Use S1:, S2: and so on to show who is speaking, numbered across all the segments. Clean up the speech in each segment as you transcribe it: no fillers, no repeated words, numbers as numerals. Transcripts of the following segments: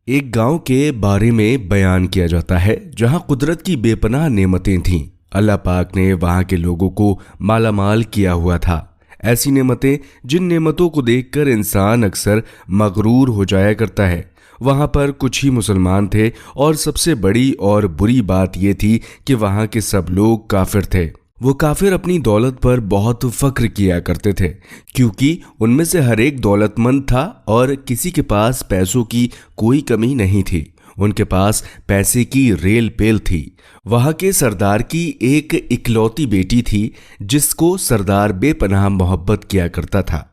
S1: एक गांव के बारे में बयान किया जाता है जहां कुदरत की बेपनाह नेमतें थीं। अल्लाह पाक ने वहां के लोगों को मालामाल किया हुआ था। ऐसी नेमतें जिन नेमतों को देखकर इंसान अक्सर मगरूर हो जाया करता है। वहां पर कुछ ही मुसलमान थे और सबसे बड़ी और बुरी बात यह थी कि वहां के सब लोग काफिर थे। वो काफिर अपनी दौलत पर बहुत फख्र किया करते थे क्योंकि उनमें से हर एक दौलतमंद था और किसी के पास पैसों की कोई कमी नहीं थी। उनके पास पैसे की रेल पेल थी। वहां के सरदार की एक इकलौती बेटी थी जिसको सरदार बेपनाह मोहब्बत किया करता था।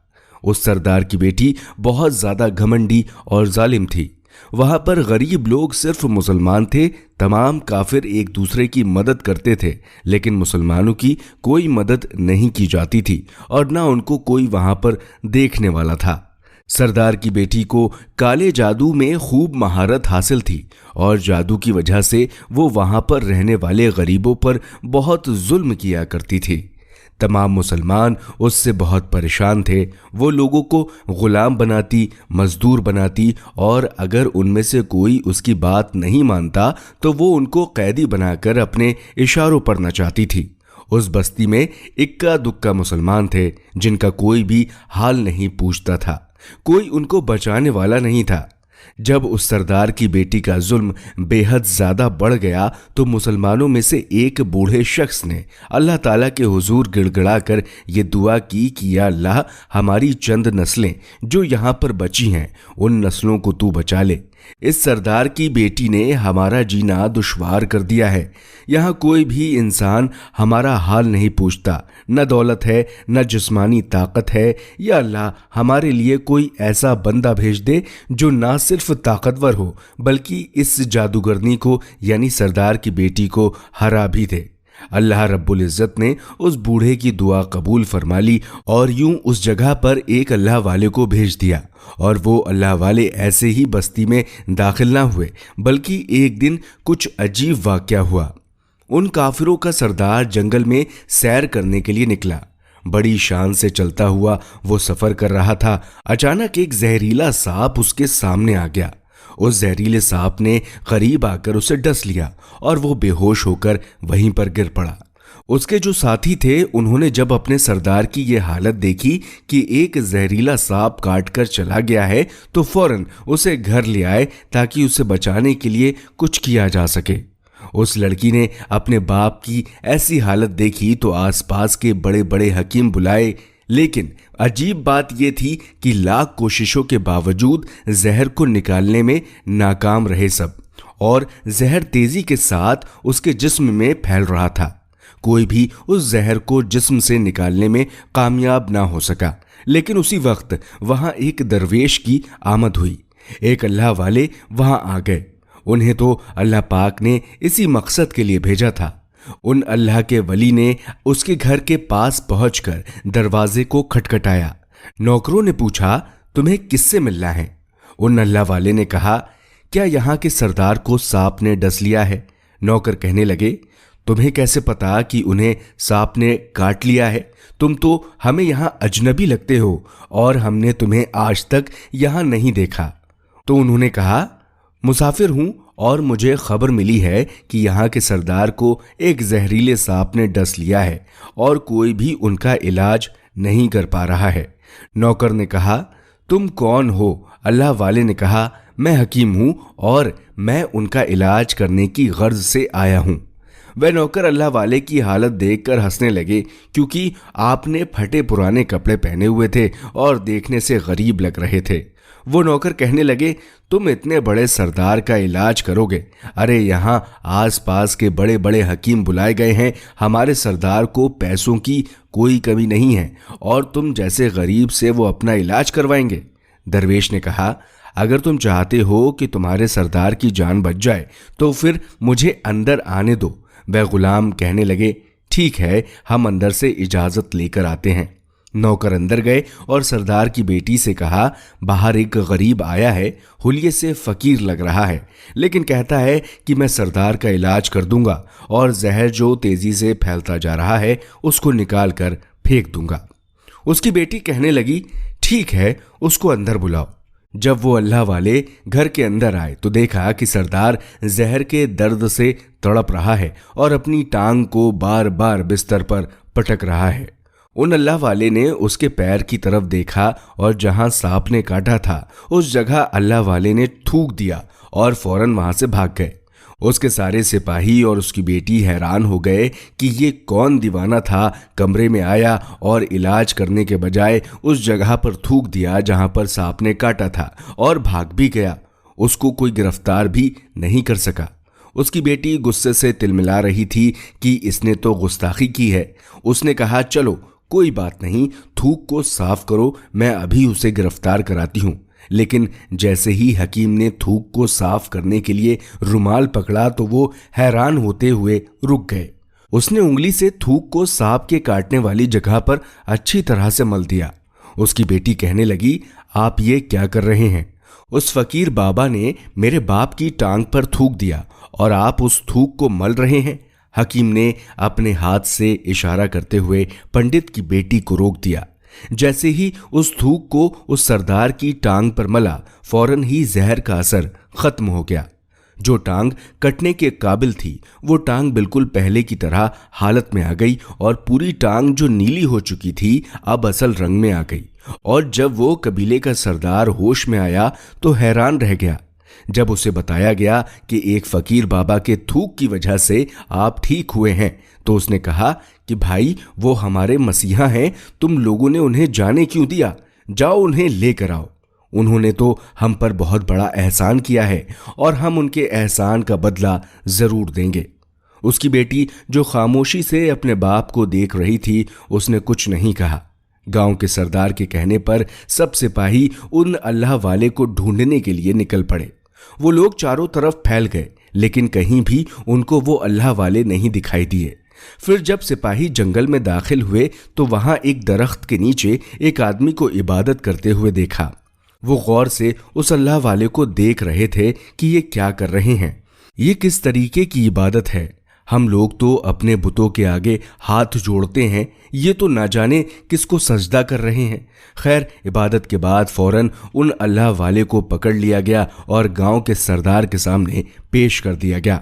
S1: उस सरदार की बेटी बहुत ज्यादा घमंडी और जालिम थी। वहां पर गरीब लोग सिर्फ मुसलमान थे। तमाम काफिर एक दूसरे की मदद करते थे, लेकिन मुसलमानों की कोई मदद नहीं की जाती थी और ना उनको कोई वहां पर देखने वाला था। सरदार की बेटी को काले जादू में खूब महारत हासिल थी और जादू की वजह से वो वहां पर रहने वाले गरीबों पर बहुत जुल्म किया करती थी। तमाम मुसलमान उससे बहुत परेशान थे। वो लोगों को गुलाम बनाती, मजदूर बनाती और अगर उनमें से कोई उसकी बात नहीं मानता तो वो उनको कैदी बनाकर अपने इशारों पर नचाती थी। उस बस्ती में इक्का दुक्का मुसलमान थे जिनका कोई भी हाल नहीं पूछता था। कोई उनको बचाने वाला नहीं था। जब उस सरदार की बेटी का जुल्म बेहद ज्यादा बढ़ गया तो मुसलमानों में से एक बूढ़े शख्स ने अल्लाह ताला के हुजूर गिड़गिड़ाकर ये दुआ की कि या अल्लाह, हमारी चंद नस्लें जो यहाँ पर बची हैं उन नस्लों को तू बचा ले। इस सरदार की बेटी ने हमारा जीना दुश्वार कर दिया है। यहाँ कोई भी इंसान हमारा हाल नहीं पूछता। न दौलत है, न जिस्मानी ताकत है। या अल्लाह, हमारे लिए कोई ऐसा बंदा भेज दे जो ना सिर्फ ताकतवर हो बल्कि इस जादूगरनी को यानी सरदार की बेटी को हरा भी दे। अल्लाह रब्बुल इज़्ज़त ने उस बूढ़े की दुआ कबूल फरमा ली और यूं उस जगह पर एक अल्लाह वाले को भेज दिया। और वो अल्लाह वाले ऐसे ही बस्ती में दाखिल ना हुए बल्कि एक दिन कुछ अजीब वाक़या हुआ। उन काफिरों का सरदार जंगल में सैर करने के लिए निकला। बड़ी शान से चलता हुआ वो सफर कर रहा था। अचानक एक जहरीला सांप उसके सामने आ गया। उस जहरीले सांप ने करीब आकर उसे डस लिया और वो बेहोश होकर वहीं पर गिर पड़ा। उसके जो साथी थे उन्होंने जब अपने सरदार की ये हालत देखी कि एक जहरीला सांप काट कर चला गया है तो फौरन उसे घर ले आए ताकि उसे बचाने के लिए कुछ किया जा सके। उस लड़की ने अपने बाप की ऐसी हालत देखी तो आसपास के बड़े बड़े हकीम बुलाए, लेकिन अजीब बात यह थी कि लाख कोशिशों के बावजूद जहर को निकालने में नाकाम रहे सब, और जहर तेजी के साथ उसके जिस्म में फैल रहा था। कोई भी उस जहर को जिस्म से निकालने में कामयाब ना हो सका। लेकिन उसी वक्त वहां एक दरवेश की आमद हुई। एक अल्लाह वाले वहां आ गए। उन्हें तो अल्लाह पाक ने इसी मकसद के लिए भेजा था। उन अल्लाह के वली ने उसके घर के पास पहुंचकर दरवाजे को खटखटाया। नौकरों ने पूछा, तुम्हें किससे मिलना है? उन अल्लाह वाले ने कहा, क्या यहाँ के सरदार को सांप ने डस लिया है? नौकर कहने लगे, तुम्हें कैसे पता कि उन्हें सांप ने काट लिया है? तुम तो हमें यहाँ अजनबी लगते हो और हमने तुम्हें आज तक यहाँ नहीं देखा। तो उन्होंने कहा, मुसाफिर हूं और मुझे खबर मिली है कि यहाँ के सरदार को एक जहरीले सांप ने डस लिया है और कोई भी उनका इलाज नहीं कर पा रहा है। नौकर ने कहा, तुम कौन हो? अल्लाह वाले ने कहा, मैं हकीम हूं और मैं उनका इलाज करने की गर्ज से आया हूं। वह नौकर अल्लाह वाले की हालत देखकर हंसने लगे क्योंकि आपने फटे पुराने कपड़े पहने हुए थे और देखने से गरीब लग रहे थे। वो नौकर कहने लगे, तुम इतने बड़े सरदार का इलाज करोगे? अरे यहाँ आसपास के बड़े बड़े हकीम बुलाए गए हैं। हमारे सरदार को पैसों की कोई कमी नहीं है और तुम जैसे गरीब से वो अपना इलाज करवाएंगे। दरवेश ने कहा, अगर तुम चाहते हो कि तुम्हारे सरदार की जान बच जाए तो फिर मुझे अंदर आने दो। वह गुलाम कहने लगे, ठीक है, हम अंदर से इजाजत लेकर आते हैं। नौकर अंदर गए और सरदार की बेटी से कहा, बाहर एक गरीब आया है, हुलिये से फकीर लग रहा है, लेकिन कहता है कि मैं सरदार का इलाज कर दूंगा और जहर जो तेजी से फैलता जा रहा है उसको निकाल कर फेंक दूंगा। उसकी बेटी कहने लगी, ठीक है, उसको अंदर बुलाओ। जब वो अल्लाह वाले घर के अंदर आए तो देखा कि सरदार जहर के दर्द से तड़प रहा है और अपनी टांग को बार बार बिस्तर पर पटक रहा है। उन अल्लाह वाले ने उसके पैर की तरफ देखा और जहां सांप ने काटा था उस जगह अल्लाह वाले ने थूक दिया और फौरन वहां से भाग गए। उसके सारे सिपाही और उसकी बेटी हैरान हो गए कि ये कौन दीवाना था, कमरे में आया और इलाज करने के बजाय उस जगह पर थूक दिया जहां पर सांप ने काटा था और भाग भी गया। उसको कोई गिरफ्तार भी नहीं कर सका। उसकी बेटी गुस्से से तिलमिला रही थी कि इसने तो गुस्ताखी की है। उसने कहा, चलो कोई बात नहीं, थूक को साफ करो, मैं अभी उसे गिरफ्तार कराती हूं। लेकिन जैसे ही हकीम ने थूक को साफ करने के लिए रुमाल पकड़ा तो वो हैरान होते हुए रुक गए। उसने उंगली से थूक को सांप के काटने वाली जगह पर अच्छी तरह से मल दिया। उसकी बेटी कहने लगी, आप ये क्या कर रहे हैं? उस फकीर बाबा ने मेरे बाप की टांग पर थूक दिया और आप उस थूक को मल रहे हैं। हकीम ने अपने हाथ से इशारा करते हुए पंडित की बेटी को रोक दिया। जैसे ही उस थूक को उस सरदार की टांग पर मला, फौरन ही जहर का असर खत्म हो गया। जो टांग कटने के काबिल थी वो टांग बिल्कुल पहले की तरह हालत में आ गई और पूरी टांग जो नीली हो चुकी थी अब असल रंग में आ गई। और जब वो कबीले का सरदार होश में आया तो हैरान रह गया। जब उसे बताया गया कि एक फकीर बाबा के थूक की वजह से आप ठीक हुए हैं तो उसने कहा कि भाई, वो हमारे मसीहा हैं, तुम लोगों ने उन्हें जाने क्यों दिया? जाओ उन्हें लेकर आओ। उन्होंने तो हम पर बहुत बड़ा एहसान किया है और हम उनके एहसान का बदला जरूर देंगे। उसकी बेटी जो खामोशी से अपने बाप को देख रही थी उसने कुछ नहीं कहा। गांव के सरदार के कहने पर सब सिपाही उन अल्लाह वाले को ढूंढने के लिए निकल पड़े। वो लोग चारों तरफ फैल गए लेकिन कहीं भी उनको वो अल्लाह वाले नहीं दिखाई दिए। फिर जब सिपाही जंगल में दाखिल हुए तो वहां एक दरख्त के नीचे एक आदमी को इबादत करते हुए देखा। वो गौर से उस अल्लाह वाले को देख रहे थे कि ये क्या कर रहे हैं, ये किस तरीके की इबादत है। हम लोग तो अपने बुतों के आगे हाथ जोड़ते हैं, ये तो ना जाने किसको सजदा कर रहे हैं। खैर, इबादत के बाद फौरन उन अल्लाह वाले को पकड़ लिया गया और गांव के सरदार के सामने पेश कर दिया गया।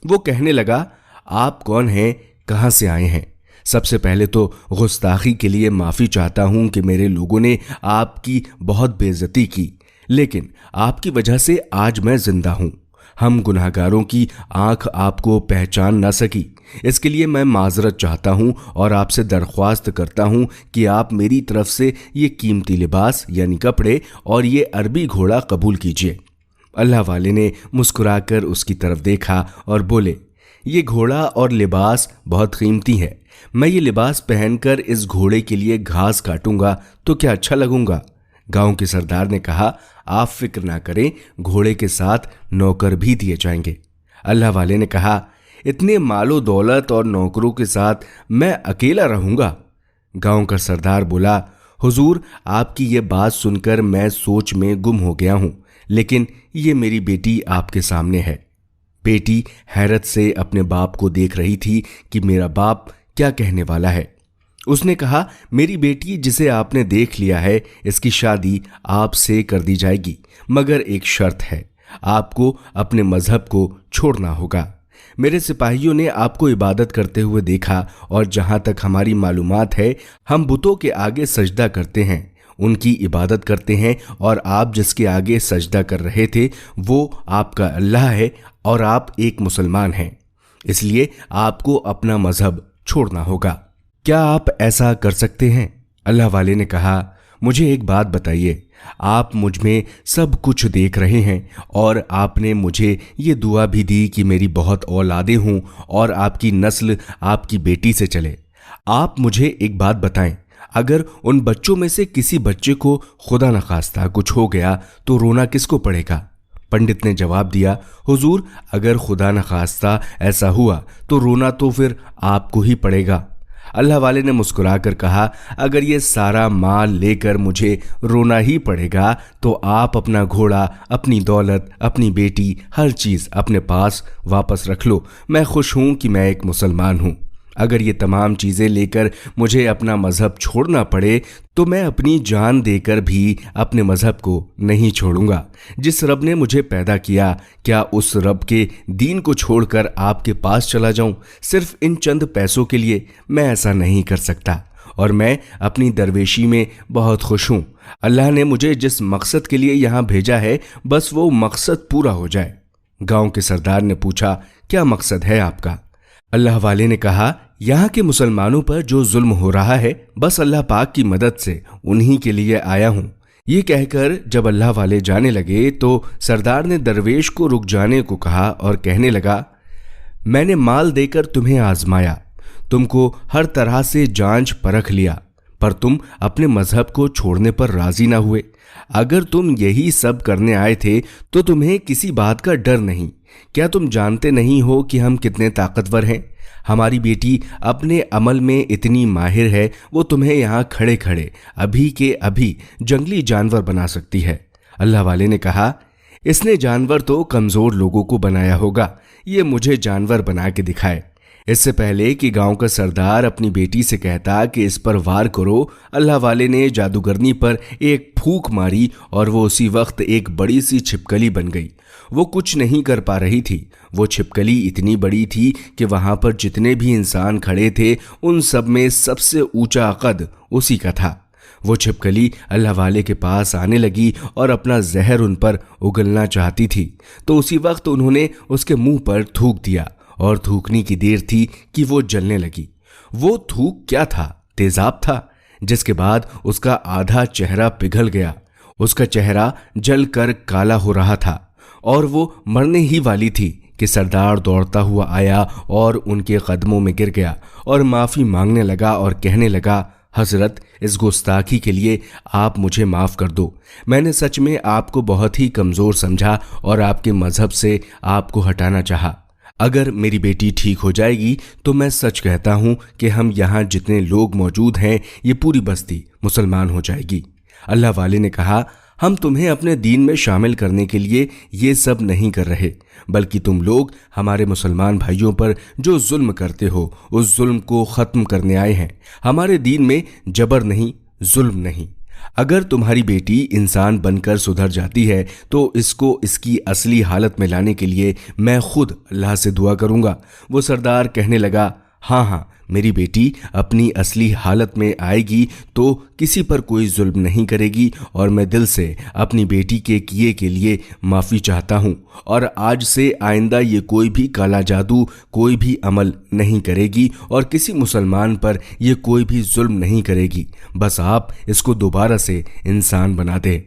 S1: वो कहने लगा, आप कौन हैं, कहां से आए हैं? सबसे पहले तो गुस्ताखी के लिए माफ़ी चाहता हूं कि मेरे लोगों ने आपकी बहुत बेइज्जती की, लेकिन आपकी वजह से आज मैं जिंदा हूं। हम गुनाहगारों की आंख आपको पहचान न सकी, इसके लिए मैं माजरत चाहता हूं और आपसे दरख्वास्त करता हूं कि आप मेरी तरफ से ये कीमती लिबास यानी कपड़े और ये अरबी घोड़ा कबूल कीजिए। अल्लाह वाले ने मुस्कुराकर उसकी तरफ देखा और बोले, ये घोड़ा और लिबास बहुत कीमती है। मैं ये लिबास पहनकर इस घोड़े के लिए घास काटूंगा तो क्या अच्छा लगूंगा? गांव के सरदार ने कहा, आप फिक्र ना करें, घोड़े के साथ नौकर भी दिए जाएंगे। अल्लाह वाले ने कहा, इतने मालो दौलत और नौकरों के साथ मैं अकेला रहूंगा? गांव का सरदार बोला, हुजूर, आपकी ये बात सुनकर मैं सोच में गुम हो गया हूं, लेकिन ये मेरी बेटी आपके सामने है। बेटी हैरत से अपने बाप को देख रही थी कि मेरा बाप क्या कहने वाला है। उसने कहा, मेरी बेटी जिसे आपने देख लिया है, इसकी शादी आपसे कर दी जाएगी, मगर एक शर्त है, आपको अपने मजहब को छोड़ना होगा। मेरे सिपाहियों ने आपको इबादत करते हुए देखा और जहां तक हमारी मालूमात है, हम बुतों के आगे सजदा करते हैं, उनकी इबादत करते हैं, और आप जिसके आगे सजदा कर रहे थे वो आपका अल्लाह है और आप एक मुसलमान हैं। इसलिए आपको अपना मजहब छोड़ना होगा। क्या आप ऐसा कर सकते हैं? अल्लाह वाले ने कहा, मुझे एक बात बताइए, आप मुझ में सब कुछ देख रहे हैं और आपने मुझे ये दुआ भी दी कि मेरी बहुत औलादें हों और आपकी नस्ल आपकी बेटी से चले। आप मुझे एक बात बताएं, अगर उन बच्चों में से किसी बच्चे को खुदा न खास्ता कुछ हो गया तो रोना किसको पड़ेगा? पंडित ने जवाब दिया, हुजूर, अगर खुदा न खास्ता ऐसा हुआ तो रोना तो फिर आपको ही पड़ेगा। अल्लाह वाले ने मुस्कुराकर कहा, अगर ये सारा माल लेकर मुझे रोना ही पड़ेगा तो आप अपना घोड़ा, अपनी दौलत, अपनी बेटी, हर चीज़ अपने पास वापस रख लो। मैं खुश हूं कि मैं एक मुसलमान हूं। अगर ये तमाम चीज़ें लेकर मुझे अपना मज़हब छोड़ना पड़े तो मैं अपनी जान देकर भी अपने मज़हब को नहीं छोड़ूंगा। जिस रब ने मुझे पैदा किया, क्या उस रब के दीन को छोड़कर आपके पास चला जाऊं सिर्फ इन चंद पैसों के लिए? मैं ऐसा नहीं कर सकता और मैं अपनी दरवेशी में बहुत खुश हूं। अल्लाह ने मुझे जिस मकसद के लिए यहाँ भेजा है बस वो मकसद पूरा हो जाए। गांव के सरदार ने पूछा, क्या मकसद है आपका? अल्लाह वाले ने कहा, यहाँ के मुसलमानों पर जो जुल्म हो रहा है बस अल्लाह पाक की मदद से उन्हीं के लिए आया हूँ। ये कहकर जब अल्लाह वाले जाने लगे तो सरदार ने दरवेश को रुक जाने को कहा और कहने लगा, मैंने माल देकर तुम्हें आजमाया, तुमको हर तरह से जांच परख लिया, पर तुम अपने मजहब को छोड़ने पर राजी ना हुए। अगर तुम यही सब करने आए थे तो तुम्हें किसी बात का डर नहीं। क्या तुम जानते नहीं हो कि हम कितने ताकतवर हैं? हमारी बेटी अपने अमल में इतनी माहिर है, वो तुम्हें यहाँ खड़े खड़े अभी के अभी जंगली जानवर बना सकती है। अल्लाह वाले ने कहा, इसने जानवर तो कमज़ोर लोगों को बनाया होगा, ये मुझे जानवर बना के दिखाए। इससे पहले कि गांव का सरदार अपनी बेटी से कहता कि इस पर वार करो, अल्लाह वाले ने जादूगरनी पर एक फूंक मारी और वो उसी वक्त एक बड़ी सी छिपकली बन गई। वो कुछ नहीं कर पा रही थी। वो छिपकली इतनी बड़ी थी कि वहां पर जितने भी इंसान खड़े थे उन सब में सबसे ऊंचा कद उसी का था। वो छिपकली अल्लाह वाले के पास आने लगी और अपना जहर उन पर उगलना चाहती थी, तो उसी वक्त उन्होंने उसके मुंह पर थूक दिया और थूकने की देर थी कि वो जलने लगी। वो थूक क्या था? तेजाब था, जिसके बाद उसका आधा चेहरा पिघल गया। उसका चेहरा जलकर काला हो रहा था और वो मरने ही वाली थी कि सरदार दौड़ता हुआ आया और उनके कदमों में गिर गया और माफ़ी मांगने लगा और कहने लगा, हजरत, इस गुस्ताखी के लिए आप मुझे माफ़ कर दो। मैंने सच में आपको बहुत ही कमज़ोर समझा और आपके मज़हब से आपको हटाना चाहा। अगर मेरी बेटी ठीक हो जाएगी तो मैं सच कहता हूँ कि हम यहाँ जितने लोग मौजूद हैं ये पूरी बस्ती मुसलमान हो जाएगी। अल्लाह वाले ने कहा, हम तुम्हें अपने दीन में शामिल करने के लिए ये सब नहीं कर रहे, बल्कि तुम लोग हमारे मुसलमान भाइयों पर जो जुल्म करते हो उस जुल्म को ख़त्म करने आए हैं। हमारे दीन में जबर नहीं, जुल्म नहीं। अगर तुम्हारी बेटी इंसान बनकर सुधर जाती है तो इसको इसकी असली हालत में लाने के लिए मैं खुद अल्लाह से दुआ करूँगा। वो सरदार कहने लगा, हाँ हाँ, मेरी बेटी अपनी असली हालत में आएगी तो किसी पर कोई जुल्म नहीं करेगी और मैं दिल से अपनी बेटी के किए के लिए माफ़ी चाहता हूँ और आज से आइंदा ये कोई भी काला जादू, कोई भी अमल नहीं करेगी और किसी मुसलमान पर ये कोई भी जुल्म नहीं करेगी। बस आप इसको दोबारा से इंसान बना दे।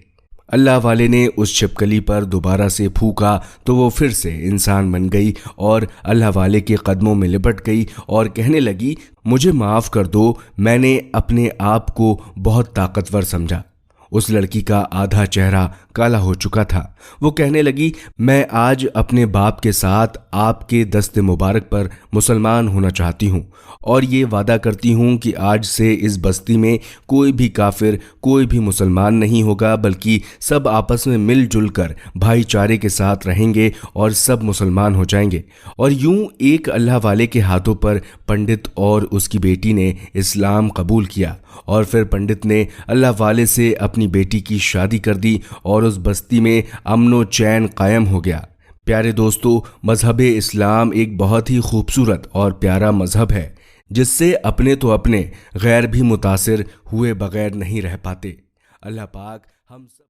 S1: अल्लाह वाले ने उस छिपकली पर दोबारा से फूका तो वो फिर से इंसान बन गई और अल्लाह वाले के कदमों में लिपट गई और कहने लगी, मुझे माफ़ कर दो, मैंने अपने आप को बहुत ताकतवर समझा। उस लड़की का आधा चेहरा काला हो चुका था। वो कहने लगी, मैं आज अपने बाप के साथ आपके दस्ते मुबारक पर मुसलमान होना चाहती हूँ और ये वादा करती हूँ कि आज से इस बस्ती में कोई भी काफिर, कोई भी मुसलमान नहीं होगा, बल्कि सब आपस में मिलजुल कर भाईचारे के साथ रहेंगे और सब मुसलमान हो जाएंगे। और यूं एक अल्लाह वाले के हाथों पर पंडित और उसकी बेटी ने इस्लाम कबूल किया और फिर पंडित ने अल्लाह वाले से अपनी बेटी की शादी कर दी और उस बस्ती में अमनो चैन कायम हो गया। प्यारे दोस्तों, मजहब इस्लाम एक बहुत ही खूबसूरत और प्यारा मजहब है जिससे अपने तो अपने गैर भी मुतासिर हुए बगैर नहीं रह पाते। अल्लाह पाक हम सब